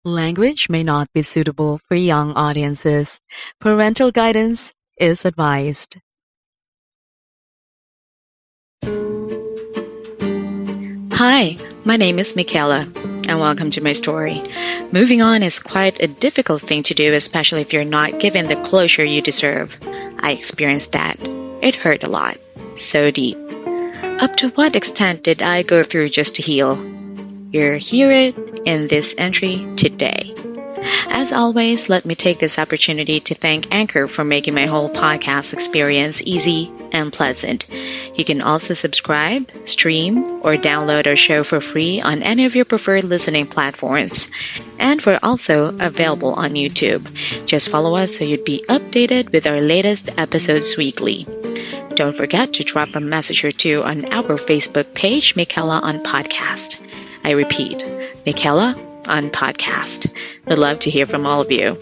Language may not be suitable for young audiences. Parental guidance is advised. Hi, my name is MEKHAELA, and welcome to my story. Moving on is quite a difficult thing to do, especially if you're not given the closure you deserve. I experienced that. It hurt a lot. So deep. Up to what extent did I go through just to heal? You'll hear it in this entry today. As always, let me take this opportunity to thank Anchor for making my whole podcast experience easy and pleasant. You can also subscribe, stream, or download our show for free on any of your preferred listening platforms. And we're also available on YouTube. Just follow us so you'd be updated with our latest episodes weekly. Don't forget to drop a message or two on our Facebook page, MEKHAELA on Podcast. I repeat, MEKHAELA on Podcast. Would love to hear from all of you.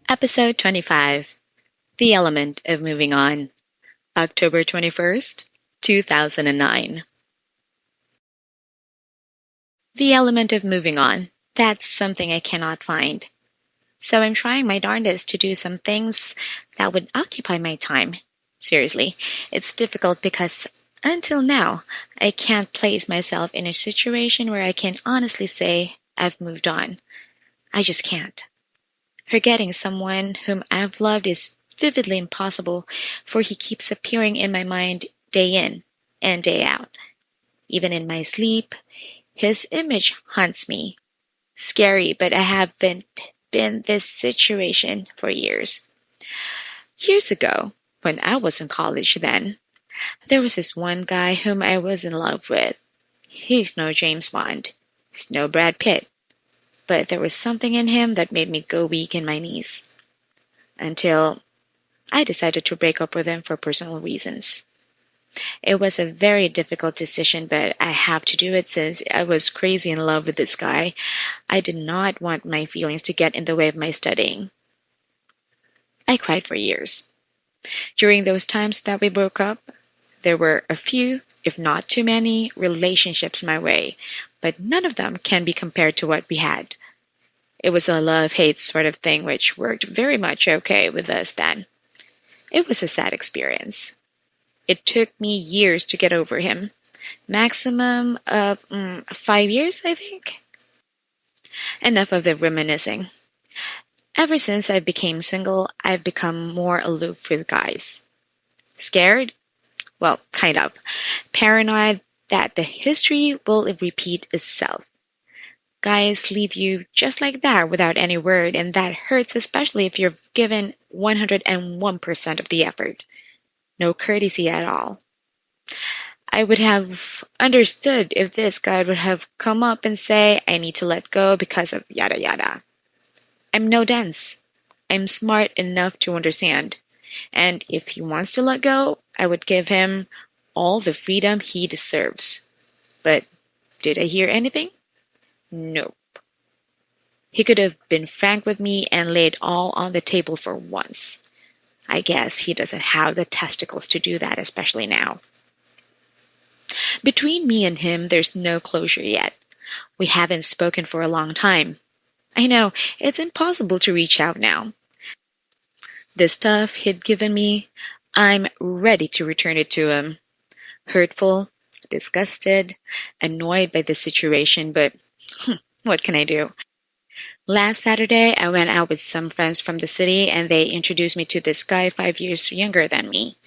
Episode 25, The Element of Moving On, October 21st, 2009. The element of moving on. That's something I cannot find. So I'm trying my darndest to do some things that would occupy my time. Seriously, it's difficult because until now, I can't place myself in a situation where I can honestly say I've moved on. I just can't. Forgetting someone whom I've loved is vividly impossible, for he keeps appearing in my mind day in and day out. Even in my sleep, his image haunts me. Scary, but I haven't been this situation for years. Years ago, when I was in college then, there was this one guy whom I was in love with. He's no James Bond. He's no Brad Pitt. But there was something in him that made me go weak in my knees. Until I decided to break up with him for personal reasons. It was a very difficult decision, but I have to do it since I was crazy in love with this guy. I did not want my feelings to get in the way of my studying. I cried for years. During those times that we broke up, there were a few, if not too many, relationships my way, but none of them can be compared to what we had. It was a love-hate sort of thing which worked very much okay with us then. It was a sad experience. It took me years to get over him. Maximum of 5 years, I think. Enough of the reminiscing. Ever since I became single, I've become more aloof with guys. Scared? Well, kind of. Paranoid that the history will repeat itself. Guys leave you just like that without any word, and that hurts, especially if you're given 101% of the effort. No courtesy at all. I would have understood if this guy would have come up and say, I need to let go because of yada yada. I'm no dense. I'm smart enough to understand. And if he wants to let go, I would give him all the freedom he deserves. But did I hear anything? Nope. He could have been frank with me and laid all on the table for once. I guess he doesn't have the testicles to do that, especially now. Between me and him, there's no closure yet. We haven't spoken for a long time. I know, it's impossible to reach out now. The stuff he'd given me, I'm ready to return it to him. Hurtful, disgusted, annoyed by the situation, but what can I do? Last Saturday, I went out with some friends from the city and they introduced me to this guy 5 years younger than me.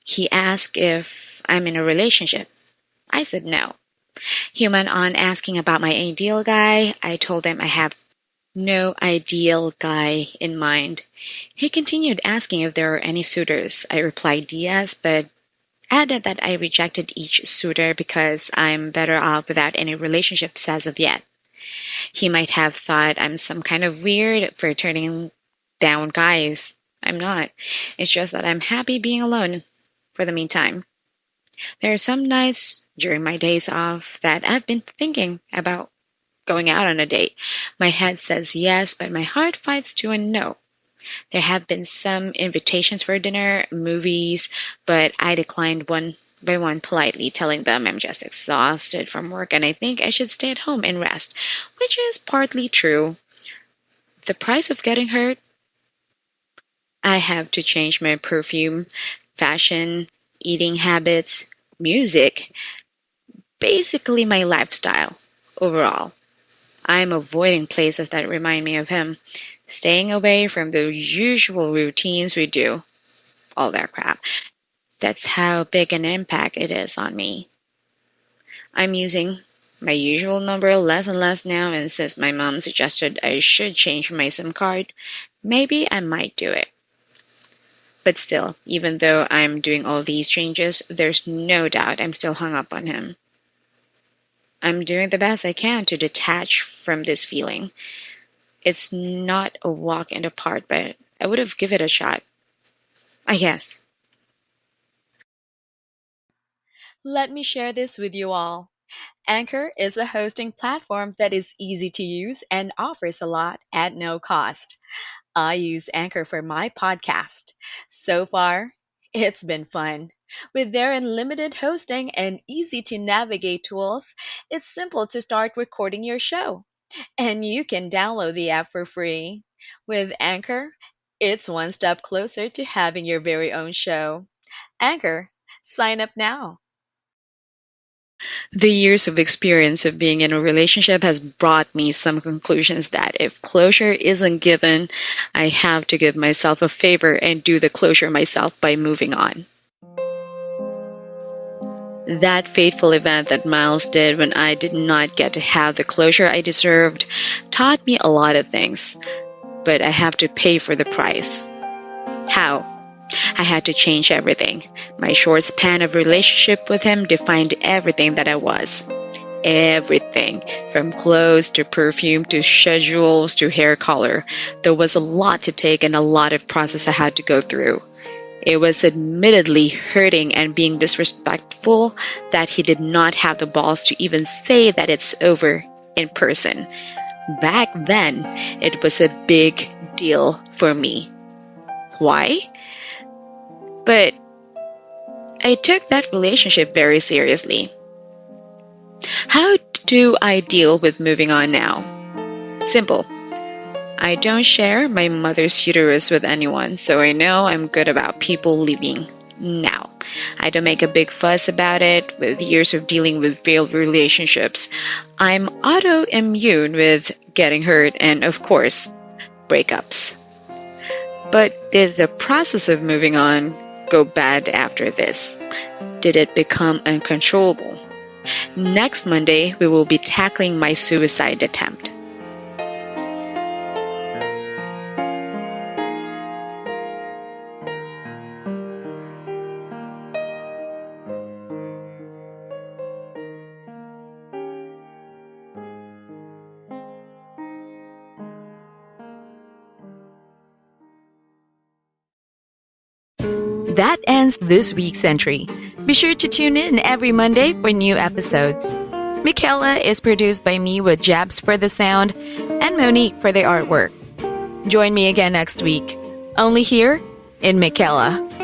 He asked if I'm in a relationship. I said no. He went on asking about my ideal guy. I told him I have no ideal guy in mind. He continued asking if there are any suitors. I replied yes, but added that I rejected each suitor because I'm better off without any relationships as of yet. He might have thought I'm some kind of weird for turning down guys. I'm not. It's just that I'm happy being alone for the meantime. There are some nights during my days off that I've been thinking about going out on a date. My head says yes, but my heart fights to a no. There have been some invitations for dinner, movies, but I declined one by one politely, telling them I'm just exhausted from work and I think I should stay at home and rest, which is partly true. The price of getting hurt? I have to change my perfume, fashion, eating habits, music, basically my lifestyle overall. I'm avoiding places that remind me of him, staying away from the usual routines we do, all that crap. That's how big an impact it is on me. I'm using my usual number less and less now, and since my mom suggested I should change my SIM card, maybe I might do it. But still, even though I'm doing all these changes, there's no doubt I'm still hung up on him. I'm doing the best I can to detach from this feeling. It's not a walk in the park, but I would have given it a shot. I guess. Let me share this with you all. Anchor is a hosting platform that is easy to use and offers a lot at no cost. I use Anchor for my podcast. So far, it's been fun. With their unlimited hosting and easy to navigate tools, it's simple to start recording your show. And you can download the app for free. With Anchor, it's one step closer to having your very own show. Anchor, sign up now. The years of experience of being in a relationship has brought me some conclusions that if closure isn't given, I have to give myself a favor and do the closure myself by moving on. That fateful event that Miles did when I did not get to have the closure I deserved taught me a lot of things, but I have to pay for the price. How? I had to change everything. My short span of relationship with him defined everything that I was. Everything, from clothes to perfume to schedules to hair color. There was a lot to take and a lot of process I had to go through. It was admittedly hurting and being disrespectful that he did not have the balls to even say that it's over in person. Back then, it was a big deal for me. Why? But I took that relationship very seriously. How do I deal with moving on now? Simple. I don't share my mother's uterus with anyone, so I know I'm good about people leaving now. I don't make a big fuss about it with years of dealing with failed relationships. I'm autoimmune with getting hurt and, of course, breakups. But did the process of moving on go bad after this? Did it become uncontrollable? Next Monday, we will be tackling my suicide attempt. That ends this week's entry. Be sure to tune in every Monday for new episodes. MEKHAELA is produced by me with Jabs for the sound and Monique for the artwork. Join me again next week, only here in MEKHAELA.